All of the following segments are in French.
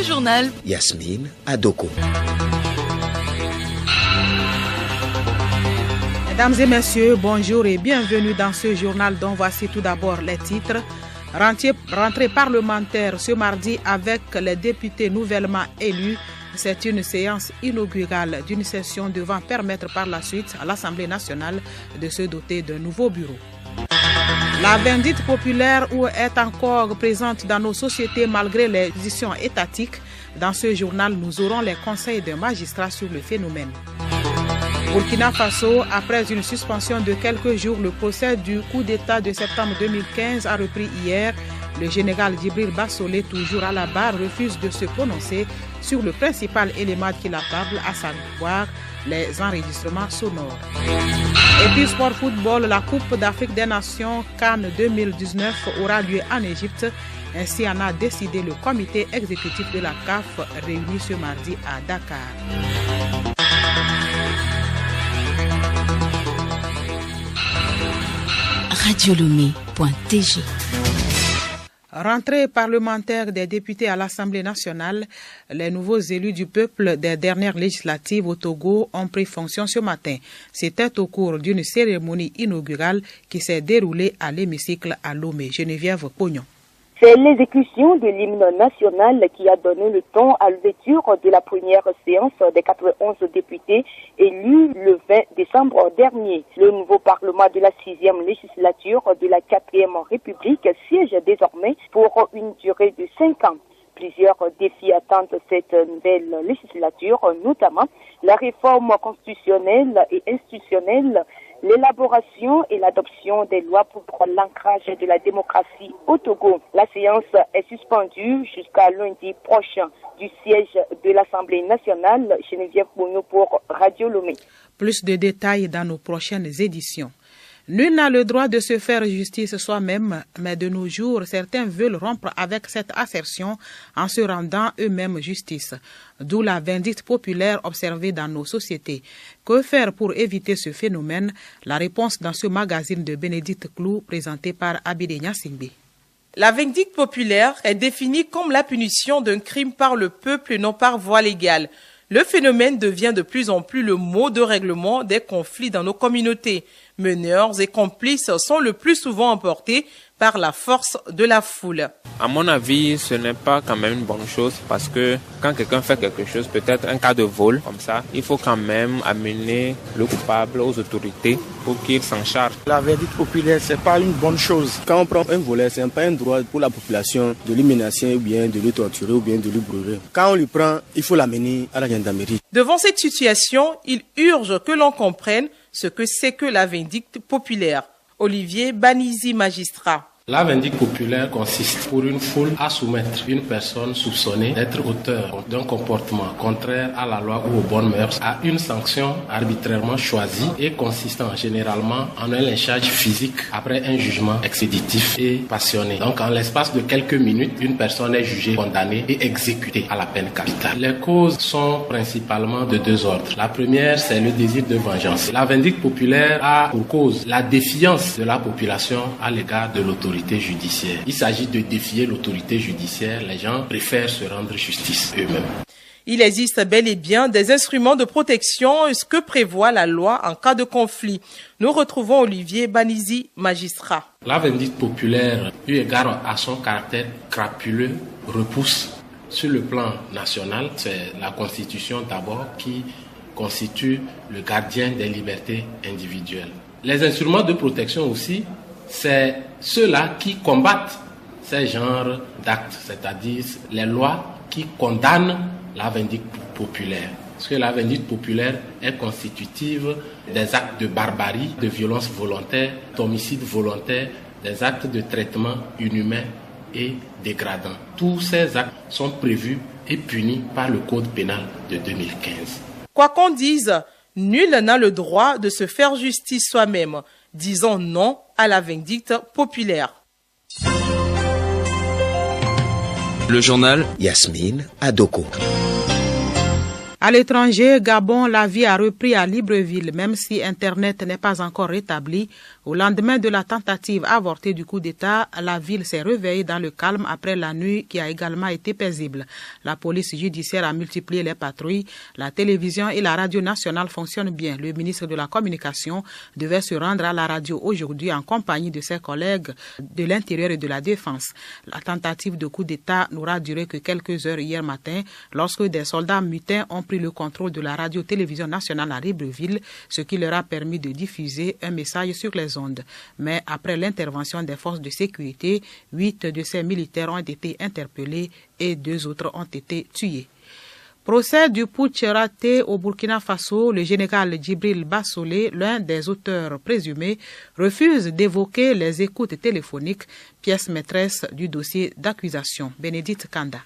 Le journal Yasmine Adoko. Mesdames et messieurs, bonjour et bienvenue dans ce journal dont voici tout d'abord les titres. Rentrée parlementaire ce mardi avec les députés nouvellement élus. C'est une séance inaugurale d'une session devant permettre par la suite à l'Assemblée nationale de se doter d'un nouveau bureau. La vindicte populaire est encore présente dans nos sociétés malgré les décisions étatiques. Dans ce journal, nous aurons les conseils d'un magistrat sur le phénomène. Burkina Faso, après une suspension de quelques jours, le procès du coup d'État de septembre 2015 a repris hier. Le général Djibril Bassolé, toujours à la barre, refuse de se prononcer sur le principal élément qui l'accable, à savoir les enregistrements sonores. Et puis sport football, la Coupe d'Afrique des Nations Cannes 2019 aura lieu en Égypte. Ainsi en a décidé le comité exécutif de la CAF réuni ce mardi à Dakar. radiolomé.tg. Rentrée parlementaire des députés à l'Assemblée nationale, les nouveaux élus du peuple des dernières législatives au Togo ont pris fonction ce matin. C'était au cours d'une cérémonie inaugurale qui s'est déroulée à l'hémicycle à Lomé. Geneviève Pognon. C'est l'exécution de l'hymne national qui a donné le ton à l'ouverture de la première séance des 91 députés élus le 20 décembre dernier. Le nouveau Parlement de la 6e législature de la 4e République siège désormais pour une durée de 5 ans. Plusieurs défis attendent cette nouvelle législature, notamment la réforme constitutionnelle et institutionnelle, l'élaboration et l'adoption des lois pour l'ancrage de la démocratie au Togo. La séance est suspendue jusqu'à lundi prochain du siège de l'Assemblée nationale. Geneviève Pognon pour Radio Lomé. Plus de détails dans nos prochaines éditions. Nul n'a le droit de se faire justice soi-même, mais de nos jours, certains veulent rompre avec cette assertion en se rendant eux-mêmes justice. D'où la vindicte populaire observée dans nos sociétés. Que faire pour éviter ce phénomène? La réponse dans ce magazine de Bénédicte Clou présenté par Abidé Nyasingbe. La vindicte populaire est définie comme la punition d'un crime par le peuple et non par voie légale. Le phénomène devient de plus en plus le mot de règlement des conflits dans nos communautés. Meneurs et complices sont le plus souvent emportés par la force de la foule. À mon avis, ce n'est pas quand même une bonne chose parce que quand quelqu'un fait quelque chose, peut-être un cas de vol comme ça, il faut quand même amener le coupable aux autorités pour qu'ils s'en chargent. La vindicte populaire, c'est pas une bonne chose. Quand on prend un voleur, c'est pas un droit pour la population de lui menacer ou bien de lui torturer ou bien de lui brûler. Quand on lui prend, il faut l'amener à la gendarmerie. Devant cette situation, il urge que l'on comprenne ce que c'est que la vindicte populaire. Olivier Banizi, magistrat. La vindicte populaire consiste pour une foule à soumettre une personne soupçonnée d'être auteur d'un comportement contraire à la loi ou aux bonnes mœurs à une sanction arbitrairement choisie et consistant généralement en un lynchage physique après un jugement expéditif et passionné. Donc en l'espace de quelques minutes, une personne est jugée, condamnée et exécutée à la peine capitale. Les causes sont principalement de deux ordres. La première, c'est le désir de vengeance. La vindicte populaire a pour cause la défiance de la population à l'égard de l'autorité judiciaire. Il s'agit de défier l'autorité judiciaire. Les gens préfèrent se rendre justice eux-mêmes. Il existe bel et bien des instruments de protection, ce que prévoit la loi en cas de conflit. Nous retrouvons Olivier Banizi, magistrat. La vindicte populaire, eu égard à son caractère crapuleux, repousse sur le plan national. C'est la Constitution d'abord qui constitue le gardien des libertés individuelles. Les instruments de protection aussi, c'est ceux-là qui combattent ces genres d'actes, c'est-à-dire les lois qui condamnent la vindicte populaire. Parce que la vindicte populaire est constitutive des actes de barbarie, de violence volontaire, d'homicide volontaire, des actes de traitement inhumain et dégradant. Tous ces actes sont prévus et punis par le Code pénal de 2015. Quoi qu'on dise, nul n'a le droit de se faire justice soi-même. Disons non à la vindicte populaire. Le journal Yasmine Adoko. À l'étranger, Gabon, la vie a repris à Libreville, même si Internet n'est pas encore rétabli. Au lendemain de la tentative avortée du coup d'État, la ville s'est réveillée dans le calme après la nuit qui a également été paisible. La police judiciaire a multiplié les patrouilles. La télévision et la radio nationale fonctionnent bien. Le ministre de la Communication devait se rendre à la radio aujourd'hui en compagnie de ses collègues de l'Intérieur et de la Défense. La tentative de coup d'État n'aura duré que quelques heures hier matin lorsque des soldats mutins ont pris le contrôle de la radio-télévision nationale à Libreville, ce qui leur a permis de diffuser un message sur les ondes. Mais après l'intervention des forces de sécurité, 8 de ces militaires ont été interpellés et 2 autres ont été tués. Procès du putsch raté au Burkina Faso, le général Djibril Bassolé, l'un des auteurs présumés, refuse d'évoquer les écoutes téléphoniques, pièce maîtresse du dossier d'accusation. Bénédicte Kanda.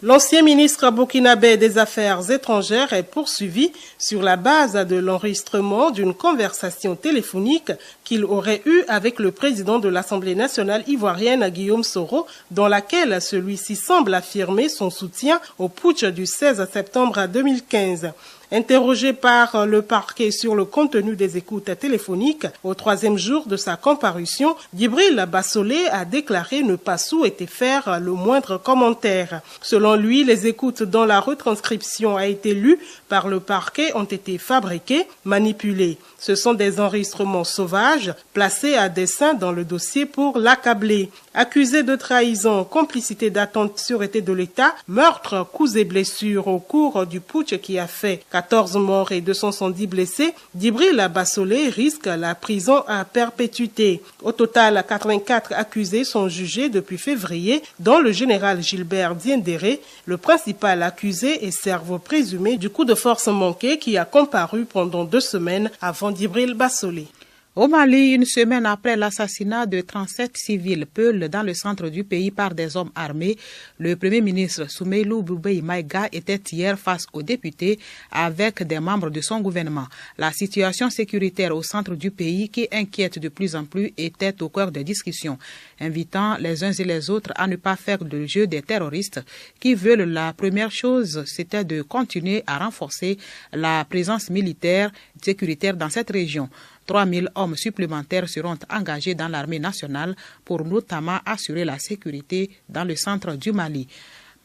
L'ancien ministre burkinabé des Affaires étrangères est poursuivi sur la base de l'enregistrement d'une conversation téléphonique qu'il aurait eue avec le président de l'Assemblée nationale ivoirienne, Guillaume Soro, dans laquelle celui-ci semble affirmer son soutien au putsch du 16 septembre 2015. Interrogé par le parquet sur le contenu des écoutes téléphoniques au 3e jour de sa comparution, Djibril Bassolé a déclaré ne pas souhaiter faire le moindre commentaire. Selon lui, les écoutes dont la retranscription a été lue par le parquet ont été fabriquées, manipulées. Ce sont des enregistrements sauvages placés à dessein dans le dossier pour l'accabler. Accusé de trahison, complicité d'atteinte sûreté de l'État, meurtre, coups et blessures au cours du putsch qui a fait 14 morts et 270 blessés, Djibril Bassolé risque la prison à perpétuité. Au total, 84 accusés sont jugés depuis février, dont le général Gilbert Diendéré, le principal accusé et cerveau présumé du coup de force manqué qui a comparu pendant 2 semaines avant Djibril Bassolé. Au Mali, une semaine après l'assassinat de 37 civils Peuls dans le centre du pays par des hommes armés, le Premier ministre Soumeylou Boubèye Maïga était hier face aux députés avec des membres de son gouvernement. La situation sécuritaire au centre du pays, qui inquiète de plus en plus, était au cœur des discussions, invitant les uns et les autres à ne pas faire le jeu des terroristes qui veulent la première chose, c'était de continuer à renforcer la présence militaire sécuritaire dans cette région. 3000 hommes supplémentaires seront engagés dans l'armée nationale pour notamment assurer la sécurité dans le centre du Mali.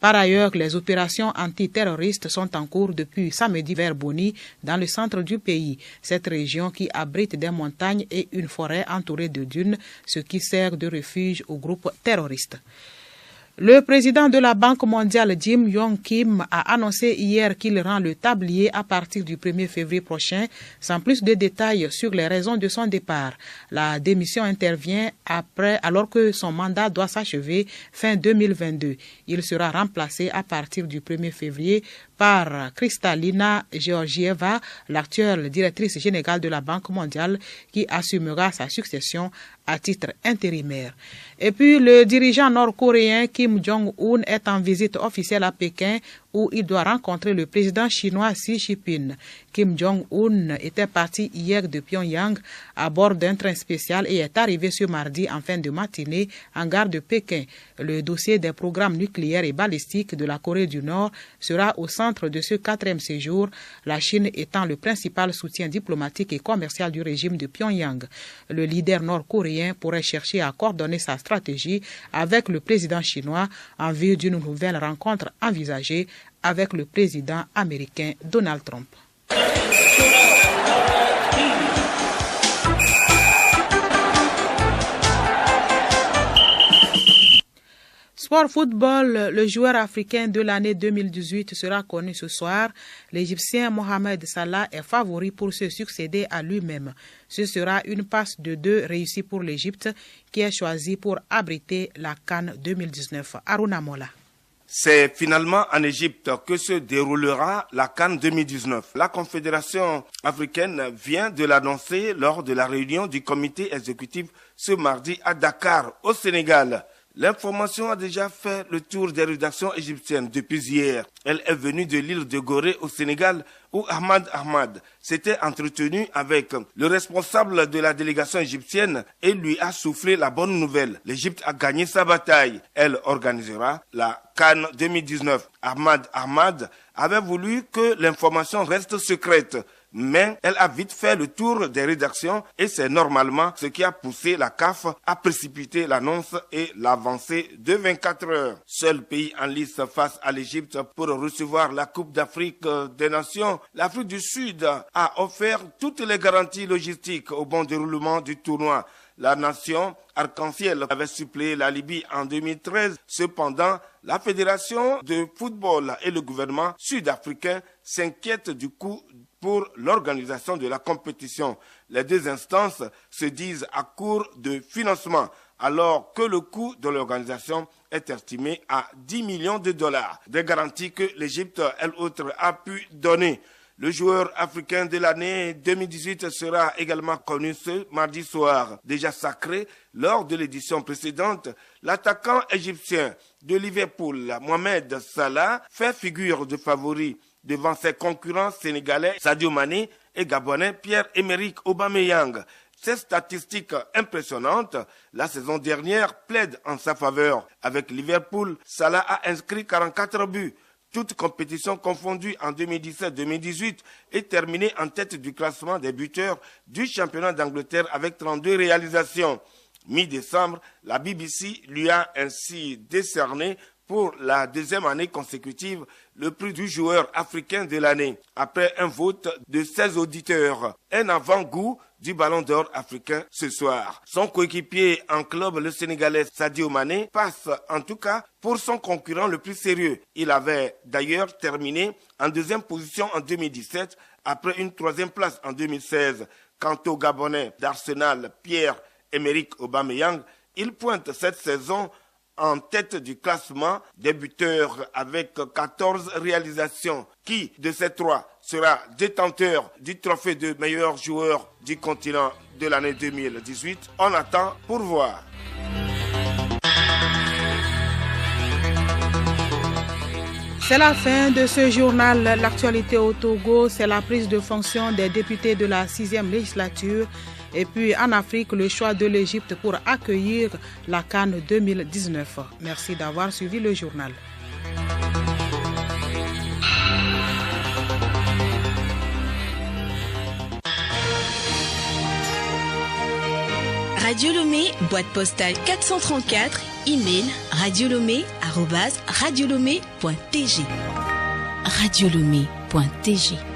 Par ailleurs, les opérations antiterroristes sont en cours depuis samedi vers Boni, dans le centre du pays. Cette région qui abrite des montagnes et une forêt entourée de dunes, ce qui sert de refuge aux groupes terroristes. Le président de la Banque mondiale, Jim Yong Kim, a annoncé hier qu'il rend le tablier à partir du 1er février prochain, sans plus de détails sur les raisons de son départ. La démission intervient alors que son mandat doit s'achever fin 2022. Il sera remplacé à partir du 1er février par Kristalina Georgieva, l'actuelle directrice générale de la Banque mondiale, qui assumera sa succession à titre intérimaire. Et puis, le dirigeant nord-coréen Kim Jong-un est en visite officielle à Pékin où il doit rencontrer le président chinois Xi Jinping. Kim Jong-un était parti hier de Pyongyang à bord d'un train spécial et est arrivé ce mardi en fin de matinée en gare de Pékin. Le dossier des programmes nucléaires et balistiques de la Corée du Nord sera au centre de ce 4e séjour, la Chine étant le principal soutien diplomatique et commercial du régime de Pyongyang. Le leader nord-coréen pourrait chercher à coordonner sa stratégie avec le président chinois en vue d'une nouvelle rencontre envisagée avec le président américain Donald Trump. Sport football, le joueur africain de l'année 2018 sera connu ce soir. L'Égyptien Mohamed Salah est favori pour se succéder à lui-même. Ce sera une passe de 2 réussie pour l'Égypte qui est choisie pour abriter la CAN 2019. Aruna Mola. C'est finalement en Égypte que se déroulera la CAN 2019. La Confédération africaine vient de l'annoncer lors de la réunion du comité exécutif ce mardi à Dakar, au Sénégal. L'information a déjà fait le tour des rédactions égyptiennes depuis hier. Elle est venue de l'île de Gorée au Sénégal où Ahmad s'était entretenu avec le responsable de la délégation égyptienne et lui a soufflé la bonne nouvelle. L'Égypte a gagné sa bataille. Elle organisera la CAN 2019. Ahmad avait voulu que l'information reste secrète. Mais elle a vite fait le tour des rédactions et c'est normalement ce qui a poussé la CAF à précipiter l'annonce et l'avancée de 24 heures. Seul pays en lice face à l'Égypte pour recevoir la Coupe d'Afrique des Nations, l'Afrique du Sud a offert toutes les garanties logistiques au bon déroulement du tournoi. La nation arc-en-ciel avait suppléé la Libye en 2013. Cependant, la Fédération de football et le gouvernement sud-africain s'inquiètent du coût pour l'organisation de la compétition. Les deux instances se disent à court de financement, alors que le coût de l'organisation est estimé à 10 millions de dollars. Des garanties que l'Égypte, elle autre, a pu donner. Le joueur africain de l'année 2018 sera également connu ce mardi soir. Déjà sacré lors de l'édition précédente, l'attaquant égyptien de Liverpool, Mohamed Salah, fait figure de favori devant ses concurrents sénégalais Sadio Mané et gabonais Pierre-Emerick Aubameyang. Ces statistiques impressionnantes, la saison dernière, plaident en sa faveur. Avec Liverpool, Salah a inscrit 44 buts. Toutes compétitions confondues en 2017-2018 et terminé en tête du classement des buteurs du championnat d'Angleterre avec 32 réalisations. Mi-décembre, la BBC lui a ainsi décerné pour la deuxième année consécutive le prix du joueur africain de l'année, après un vote de 16 auditeurs. Un avant-goût du Ballon d'Or africain ce soir. Son coéquipier en club, le Sénégalais Sadio Mané, passe en tout cas pour son concurrent le plus sérieux. Il avait d'ailleurs terminé en deuxième position en 2017, après une troisième place en 2016. Quant au Gabonais d'Arsenal, Pierre-Emerick Aubameyang, il pointe cette saison en tête du classement des buteurs avec 14 réalisations. Qui de ces trois sera détenteur du trophée de meilleur joueur du continent de l'année 2018? On attend pour voir. C'est la fin de ce journal. L'actualité au Togo, c'est la prise de fonction des députés de la 6e législature. Et puis en Afrique, le choix de l'Égypte pour accueillir la CAN 2019. Merci d'avoir suivi le journal. Radio Lomé, boîte postale 434, e-mail radiolomé@radiolomé.tg. radiolomé.tg